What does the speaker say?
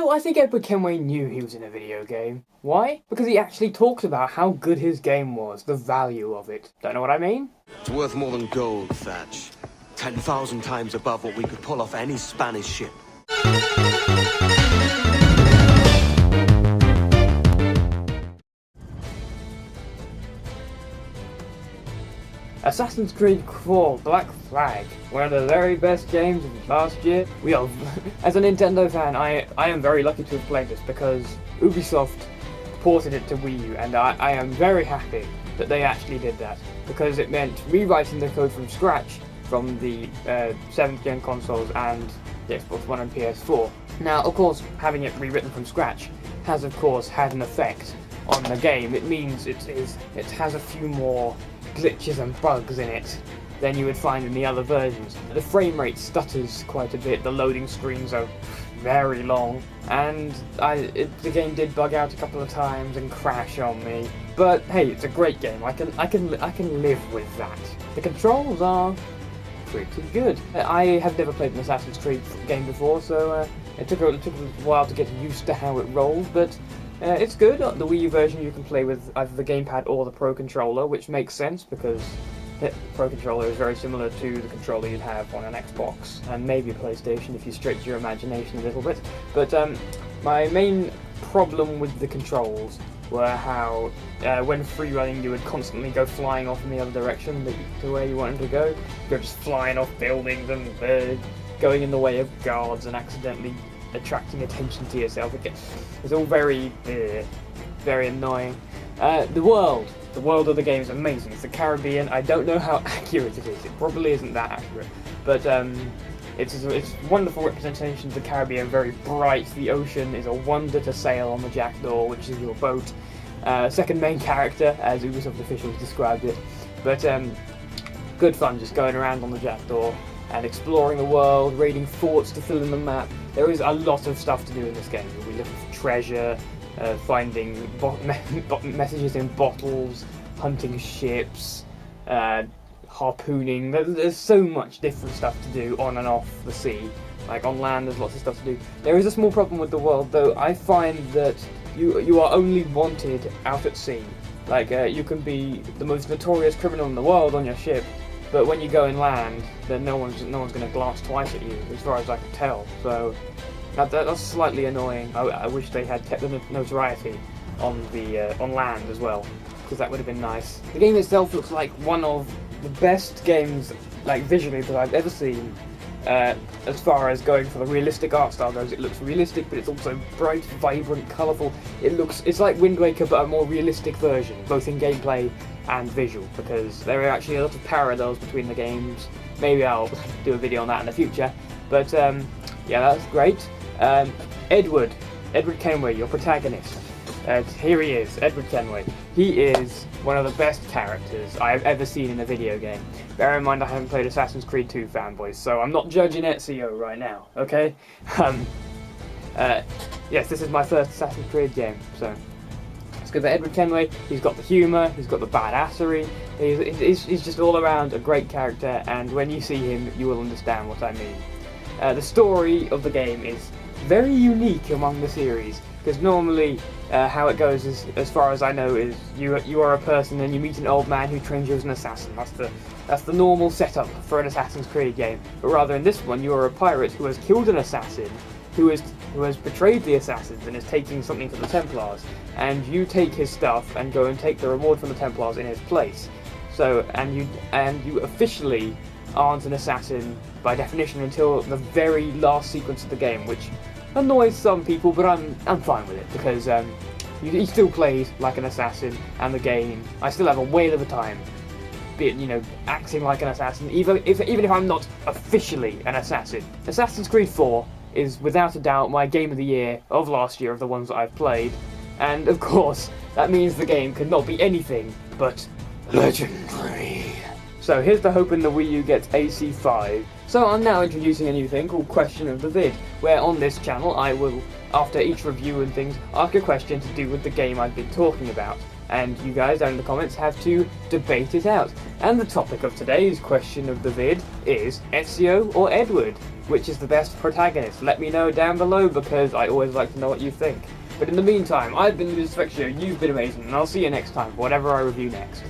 Still, I think Edward Kenway knew he was in a video game. Why? Because he actually talked about how good his game was, the value of it. Don't know what I mean? It's worth more than gold, Thatch. 10,000 times above what we could pull off any Spanish ship. Assassin's Creed 4 Black Flag, one of the very best games of last year. As a Nintendo fan, I am very lucky to have played this because Ubisoft ported it to Wii U, and I am very happy that they actually did that, because it meant rewriting the code from scratch from the 7th gen consoles and the Xbox One and PS4. Now, of course, having it rewritten from scratch has, of course, had an effect on the game. It means it has a few more glitches and bugs in it than you would find in the other versions. The frame rate stutters quite a bit, the loading screens are very long, and the game did bug out a couple of times and crash on me. But hey, it's a great game. I can live with that. The controls are pretty good. I have never played an Assassin's Creed game before, so it took a while to get used to how it rolls, but it's good. The Wii U version you can play with either the gamepad or the Pro Controller, which makes sense because the Pro Controller is very similar to the controller you'd have on an Xbox, and maybe a PlayStation if you stretch your imagination a little bit. But my main problem with the controls were how when free running you would constantly go flying off in the other direction to where you wanted to go. You're just flying off buildings and going in the way of guards and accidentally attracting attention to yourself. It's all very annoying. The world of the game is amazing. It's the Caribbean. I don't know how accurate it is. It probably isn't that accurate, but it's wonderful representation of the Caribbean. Very bright. The ocean is a wonder to sail on the Jackdaw, which is your boat. Second main character, as Ubisoft officials described it, but good fun just going around on the Jackdaw and exploring the world, raiding forts to fill in the map. There is a lot of stuff to do in this game. You'll be looking for treasure, finding messages in bottles, hunting ships, harpooning. There's so much different stuff to do on and off the sea. Like on land, there's lots of stuff to do. There is a small problem with the world, though. I find that you are only wanted out at sea. Like you can be the most notorious criminal in the world on your ship, but when you go inland, then no one's going to glance twice at you, as far as I can tell. So that's slightly annoying. I wish they had kept the notoriety on land as well, because that would have been nice. The game itself looks like one of the best games, like visually, that I've ever seen. As far as going for the realistic art style goes, it looks realistic, but it's also bright, vibrant, colourful. It's like Wind Waker, but a more realistic version, both in gameplay and visual, because there are actually a lot of parallels between the games. Maybe I'll do a video on that in the future, but yeah, that's great. Edward Kenway, your protagonist. Here he is, Edward Kenway. He is one of the best characters I've ever seen in a video game. Bear in mind I haven't played Assassin's Creed 2, fanboys, so I'm not judging Ezio right now, okay? Yes, this is my first Assassin's Creed game, so let's go for Edward Kenway. He's got the humour, he's got the badassery, he's just all around a great character, and when you see him, you will understand what I mean. The story of the game is very unique among the series, because normally how it goes is, as far as I know, is you are a person and you meet an old man who trains you as an assassin. That's the normal setup for an Assassin's Creed game. But rather in this one, you are a pirate who has killed an assassin, who has betrayed the assassins and is taking something to the Templars, and you take his stuff and go and take the reward from the Templars in his place. So and you officially aren't an assassin by definition until the very last sequence of the game, which annoys some people, but I'm fine with it, because he still plays like an assassin, and the game, I still have a whale of a time acting like an assassin, even if I'm not officially an assassin. Assassin's Creed 4 is without a doubt my game of the year of last year, of the ones that I've played, and of course that means the game could not be anything but legendary. So here's the hoping the Wii U gets AC5. So I'm now introducing a new thing called Question of the Vid, where on this channel I will, after each review and things, ask a question to do with the game I've been talking about, and you guys down in the comments have to debate it out. And the topic of today's Question of the Vid is Ezio or Edward? which is the best protagonist? Let me know down below, because I always like to know what you think. But in the meantime, I've been Ludus Defectishow, you've been amazing, and I'll see you next time for whatever I review next.